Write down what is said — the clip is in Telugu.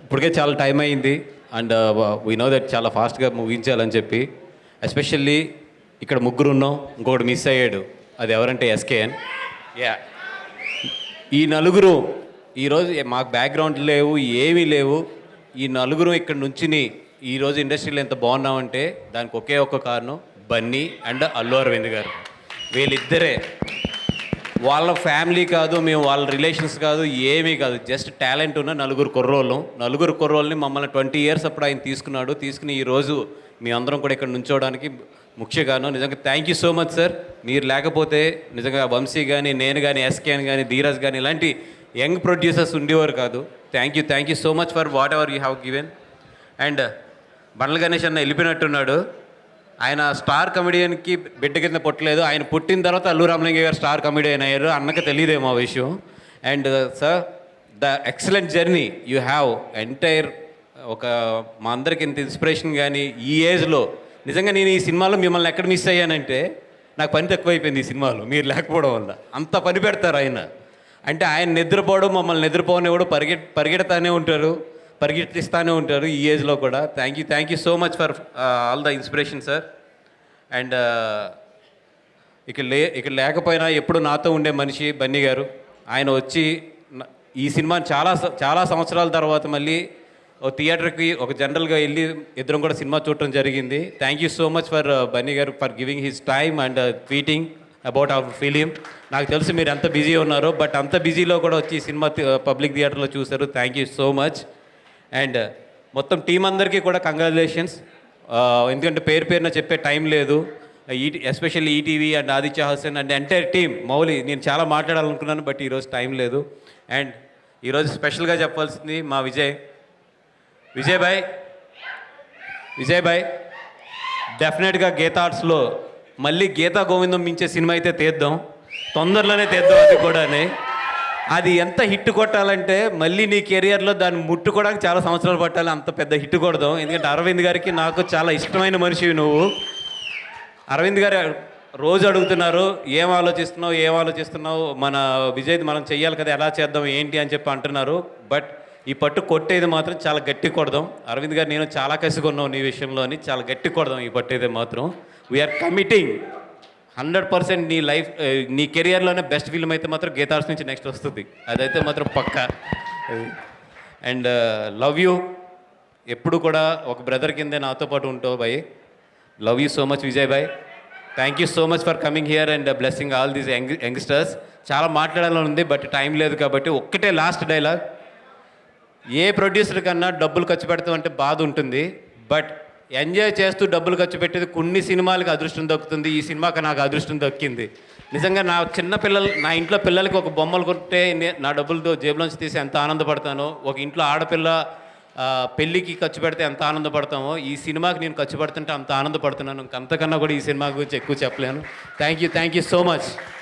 ఇప్పటికే చాలా టైం అయింది అండ్ వీ నో దట్ చాలా ఫాస్ట్గా ముగించాలని చెప్పి ఎస్పెషల్లీ ఇక్కడ ముగ్గురు ఉన్నాం, ఇంకొకటి మిస్ అయ్యాడు. అది ఎవరంటే ఎస్కేఎన్. యా, ఈ నలుగురు ఈరోజు మాకు బ్యాక్గ్రౌండ్ లేవు, ఏమీ లేవు. ఈ నలుగురు ఇక్కడ నుంచిని ఈరోజు ఇండస్ట్రీలో ఎంత బాగున్నామంటే దానికి ఒకే ఒక్క కారణం బన్నీ అండ్ అల్లు అరవింద్ గారు. వీళ్ళిద్దరే, వాళ్ళ ఫ్యామిలీ కాదు, మేము వాళ్ళ రిలేషన్స్ కాదు, ఏమీ కాదు, జస్ట్ టాలెంట్ ఉన్న నలుగురు కుర్రోళ్ళని మమ్మల్ని 20 years అప్పుడు ఆయన తీసుకుని ఈరోజు మీ అందరం కూడా ఇక్కడ నుంచోవడానికి ముఖ్య కారణం. నిజంగా thank you so much sir. మీరు లేకపోతే నిజంగా వంశీ కానీ, నేను కానీ, ఎస్కేఎన్ కానీ, ధీరజ్ కానీ ఇలాంటి యంగ్ ప్రొడ్యూసర్స్ ఉండేవారు కాదు. Thank you so much for whatever you have given. And Bandla Ganesh అన్న వెళ్ళిపోయినట్టున్నాడు. ఆయన స్టార్ కమెడియన్కి బిడ్డ కింద పుట్టలేదు. ఆయన పుట్టిన తర్వాత అల్లు రామలింగ గారు స్టార్ కమెడియన్ అయ్యారు. అన్నకి తెలియదేమో ఆ విషయం. And sir, the excellent journey you have entire. మా అందరికి ఇంత ఇన్స్పిరేషన్. కానీ ఈ ఏజ్లో నిజంగా నేను ఈ సినిమాలో మిమ్మల్ని ఎక్కడ మిస్ అయ్యానంటే నాకు పని తక్కువైపోయింది ఈ సినిమాలో మీరు లేకపోవడం వల్ల. అంత పని పెడతారు ఆయన. అంటే ఆయన నిద్రపోవడం, మమ్మల్ని నిద్రపోనివాడు, పరిగెడతానే ఉంటారు, పరిగెత్తిస్తూనే ఉంటారు ఈ ఏజ్లో కూడా. Thank you so much for all the inspiration sir. And ఇక్కడ లేకపోయినా ఎప్పుడు నాతో ఉండే మనిషి బన్నీ గారు. ఆయన వచ్చి ఈ సినిమాని చాలా సంవత్సరాల తర్వాత మళ్ళీ ఒక థియేటర్కి ఒక జనరల్గా వెళ్ళి ఇద్దరం కూడా సినిమా చూడటం జరిగింది. Thank you so much for Bunny garu for giving his time and tweeting about our film. నాకు తెలుసు మీరు ఎంత బిజీ ఉన్నారో, బట్ అంత బిజీలో కూడా వచ్చి సినిమా పబ్లిక్ థియేటర్లో చూశారు. Thank you so much. And మొత్తం టీం అందరికీ కూడా కంగ్రాచులేషన్స్. ఎందుకంటే పేరున చెప్పే టైం లేదు. Especially ETV and Aditya Hasan and entire team. Mouli, నేను చాలా మాట్లాడాలనుకున్నాను బట్ ఈరోజు టైం లేదు. అండ్ ఈరోజు స్పెషల్గా చెప్పాల్సింది మా విజయ్ భాయ్ డెఫినెట్గా గీతా ఆర్ట్స్లో మళ్ళీ గీతా గోవిందం మించే సినిమా అయితే తీద్దాం, తొందరలోనే తీద్దాం. అది కూడా అది ఎంత హిట్ కొట్టాలంటే మళ్ళీ నీ కెరియర్లో దాన్ని ముట్టుకోవడానికి చాలా సంవత్సరాలు పట్టాలి. అంత పెద్ద హిట్ కొడదాం. ఎందుకంటే అరవింద్ గారికి నాకు చాలా ఇష్టమైన మనిషివి నువ్వు. అరవింద్ గారు రోజు అడుగుతున్నారు ఏం ఆలోచిస్తున్నావు, మన విజయ్ మనం చెయ్యాలి కదా, ఎలా చేద్దాం ఏంటి అని చెప్పి అంటున్నారు. బట్ ఈ పట్టు కొట్టేది మాత్రం చాలా గట్టి కొడదాం. అరవింద్ గారు నేను చాలా కసిగొన్నాం నీ విషయంలోని, చాలా గట్టి కొడదాం ఈ పట్టేది మాత్రం. We're committing 100%. నీ లైఫ్, నీ కెరియర్లోనే బెస్ట్ ఫిల్మ్ అయితే మాత్రం గీతార్స్ నుంచి నెక్స్ట్ వస్తుంది, అదైతే మాత్రం పక్కా. And love you. ఎప్పుడు కూడా ఒక బ్రదర్ కిందే నాతో పాటు ఉంటావు భాయ్. Love you so much Vijay భాయ్. Thank you so much for coming here and blessing all these youngsters. చాలా మాట్లాడాలని ఉంది బట్ టైం లేదు కాబట్టి ఒక్కటే లాస్ట్ డైలాగ్. ఏ ప్రొడ్యూసర్ కన్నా డబ్బులు ఖర్చు పెడతామంటే బాధ ఉంటుంది, బట్ ఎంజాయ్ చేస్తూ డబ్బులు ఖర్చు పెట్టేది కొన్ని సినిమాలకు అదృష్టం దక్కుతుంది. ఈ సినిమాకి నాకు అదృష్టం దక్కింది. నిజంగా నా ఇంట్లో పిల్లలకి ఒక బొమ్మలు కొంటే నా డబ్బులతో జేబులోంచి తీసి ఎంత ఆనందపడతానో, ఒక ఇంట్లో ఆడపిల్ల పెళ్ళికి ఖర్చు పెడితే ఎంత ఆనందపడతామో, ఈ సినిమాకి నేను ఖర్చు పెడుతుంటే అంత ఆనందపడుతున్నాను. అంతకన్నా కూడా ఈ సినిమా గురించి ఎక్కువ చెప్పలేను. Thank you so much.